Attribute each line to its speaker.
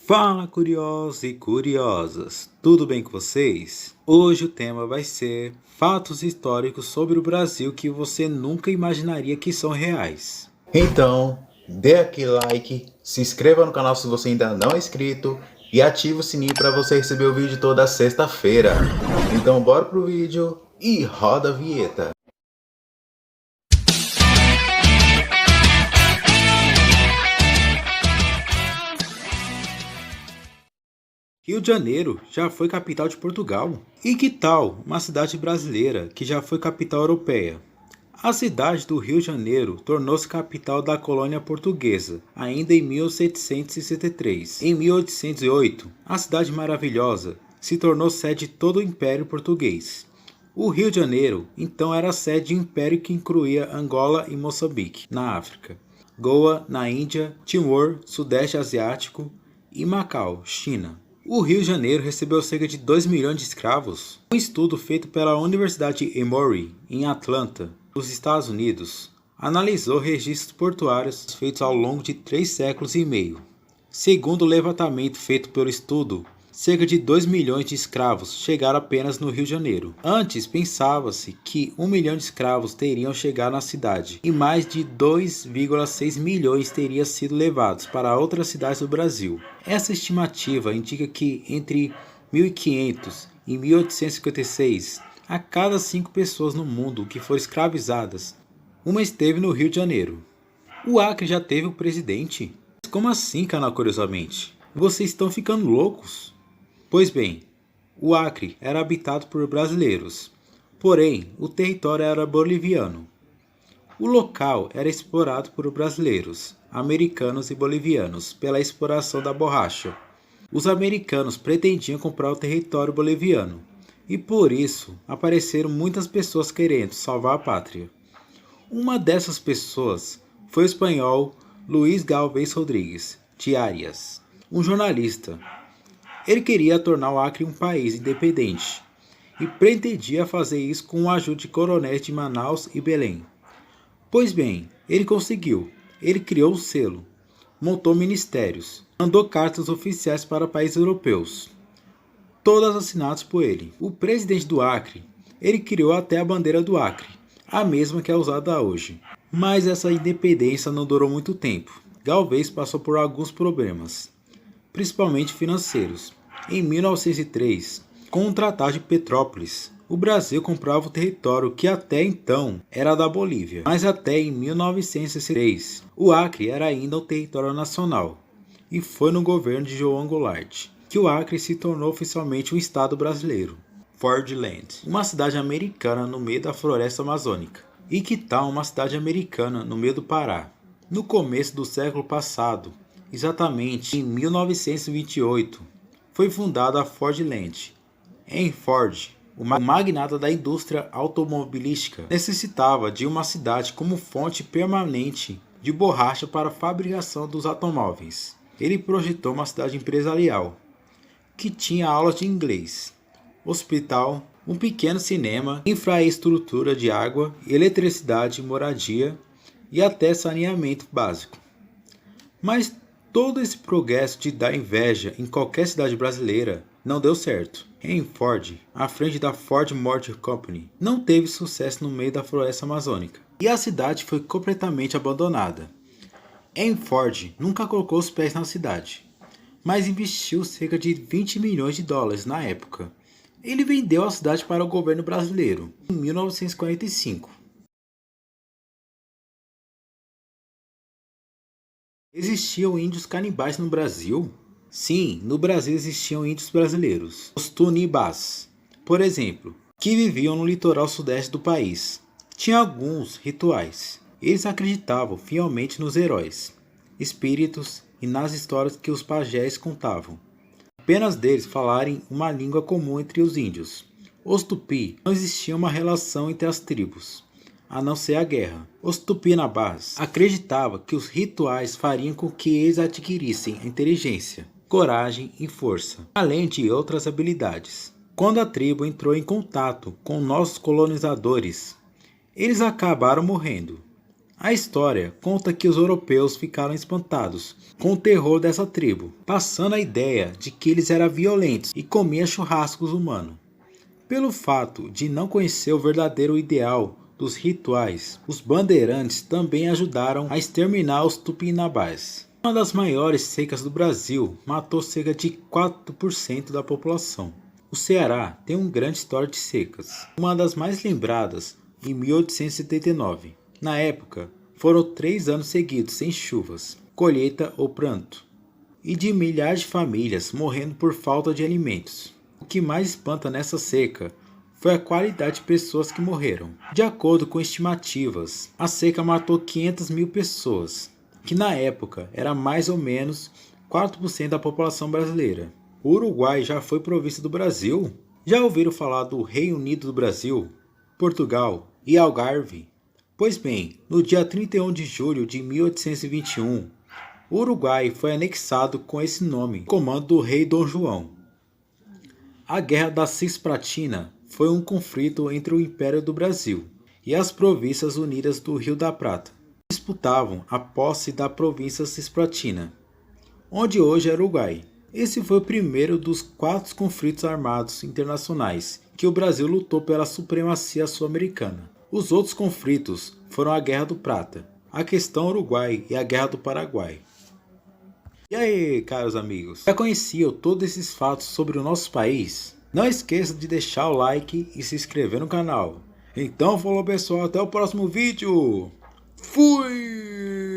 Speaker 1: Fala, curiosos e curiosas, tudo bem com vocês? Hoje o tema vai ser fatos históricos sobre o Brasil que você nunca imaginaria que são reais.
Speaker 2: Então, dê aquele like, se inscreva no canal se você ainda não é inscrito e ative o sininho para você receber o vídeo toda sexta-feira. Então bora pro vídeo e roda a vinheta.
Speaker 1: Rio de Janeiro já foi capital de Portugal. E que tal uma cidade brasileira que já foi capital europeia? A cidade do Rio de Janeiro tornou-se capital da colônia portuguesa, ainda em 1763. Em 1808, a cidade maravilhosa se tornou sede de todo o Império Português. O Rio de Janeiro, então, era sede de um império que incluía Angola e Moçambique, na África, Goa, na Índia, Timor, Sudeste Asiático e Macau, China. O Rio de Janeiro recebeu cerca de 2 milhões de escravos. Um estudo feito pela Universidade Emory, em Atlanta, nos Estados Unidos, analisou registros portuários feitos ao longo de 3 séculos e meio. Segundo o levantamento feito pelo estudo, cerca de 2 milhões de escravos chegaram apenas no Rio de Janeiro. Antes, pensava-se que 1 milhão de escravos teriam chegado na cidade e mais de 2,6 milhões teriam sido levados para outras cidades do Brasil. Essa estimativa indica que entre 1500 e 1856, a cada 5 pessoas no mundo que foram escravizadas, uma esteve no Rio de Janeiro. O Acre já teve um presidente? Como assim, canal Curiosamente? Vocês estão ficando loucos? Pois bem, o Acre era habitado por brasileiros, porém o território era boliviano. O local era explorado por brasileiros, americanos e bolivianos pela exploração da borracha. Os americanos pretendiam comprar o território boliviano, e por isso apareceram muitas pessoas querendo salvar a pátria. Uma dessas pessoas foi o espanhol Luís Galvez Rodrigues de Arias, um jornalista. Ele queria tornar o Acre um país independente e pretendia fazer isso com a ajuda de coronéis de Manaus e Belém. Pois bem, ele conseguiu. Ele criou um selo, montou ministérios, mandou cartas oficiais para países europeus, todas assinadas por ele. O presidente do Acre, ele criou até a bandeira do Acre, a mesma que é usada hoje. Mas essa independência não durou muito tempo. Galvez passou por alguns problemas, principalmente financeiros. Em 1903, com o Tratado de Petrópolis, o Brasil comprava o território que até então era da Bolívia. Mas até em 1963, o Acre era ainda um território nacional. E foi no governo de João Goulart que o Acre se tornou oficialmente um estado brasileiro. Fordland, uma cidade americana no meio da floresta amazônica. E que tal uma cidade americana no meio do Pará? No começo do século passado, exatamente em 1928, foi fundada a Fordland. Em Ford, o magnata da indústria automobilística necessitava de uma cidade como fonte permanente de borracha para a fabricação dos automóveis. Ele projetou uma cidade empresarial, que tinha aulas de inglês, hospital, um pequeno cinema, infraestrutura de água, eletricidade, moradia e até saneamento básico. Mas todo esse progresso de dar inveja em qualquer cidade brasileira não deu certo. Em Ford, à frente da Ford Motor Company, não teve sucesso no meio da floresta amazônica e a cidade foi completamente abandonada. Em Ford nunca colocou os pés na cidade, mas investiu cerca de 20 milhões de dólares na época. Ele vendeu a cidade para o governo brasileiro em 1945. Existiam índios canibais no Brasil? Sim, no Brasil existiam índios brasileiros, os Tunibás, por exemplo, que viviam no litoral sudeste do país. Tinha alguns rituais. Eles acreditavam fielmente nos heróis, espíritos e nas histórias que os pajés contavam. Apenas deles falarem uma língua comum entre os índios. Os Tupi, não existia uma relação entre as tribos, a não ser a guerra. Os Tupinambás acreditavam que os rituais fariam com que eles adquirissem inteligência, coragem e força, além de outras habilidades. Quando a tribo entrou em contato com nossos colonizadores, eles acabaram morrendo. A história conta que os europeus ficaram espantados com o terror dessa tribo, passando a ideia de que eles eram violentos e comiam churrascos humanos. Pelo fato de não conhecer o verdadeiro ideal dos rituais, os bandeirantes também ajudaram a exterminar os tupinambás. Uma das maiores secas do Brasil matou cerca de 4% da população. O Ceará tem uma grande história de secas. Uma das mais lembradas, em 1879. Na época, foram 3 anos seguidos sem chuvas, colheita ou pranto, e de milhares de famílias morrendo por falta de alimentos. O que mais espanta nessa seca foi a qualidade de pessoas que morreram. De acordo com estimativas, a seca matou 500 mil pessoas, que na época era mais ou menos 4% da população brasileira. O Uruguai já foi província do Brasil? Já ouviram falar do Reino Unido do Brasil, Portugal e Algarve? Pois bem, no dia 31 de julho de 1821, o Uruguai foi anexado com esse nome, comando do rei Dom João. A Guerra da Cisplatina foi um conflito entre o Império do Brasil e as Províncias Unidas do Rio da Prata. Disputavam a posse da província Cisplatina, onde hoje é Uruguai. Esse foi o primeiro dos 4 conflitos armados internacionais que o Brasil lutou pela supremacia sul-americana. Os outros conflitos foram a Guerra do Prata, a questão Uruguai e a Guerra do Paraguai. E aí, caros amigos, já conheciam todos esses fatos sobre o nosso país? Não esqueça de deixar o like e se inscrever no canal. Então falou pessoal, até o próximo vídeo. Fui!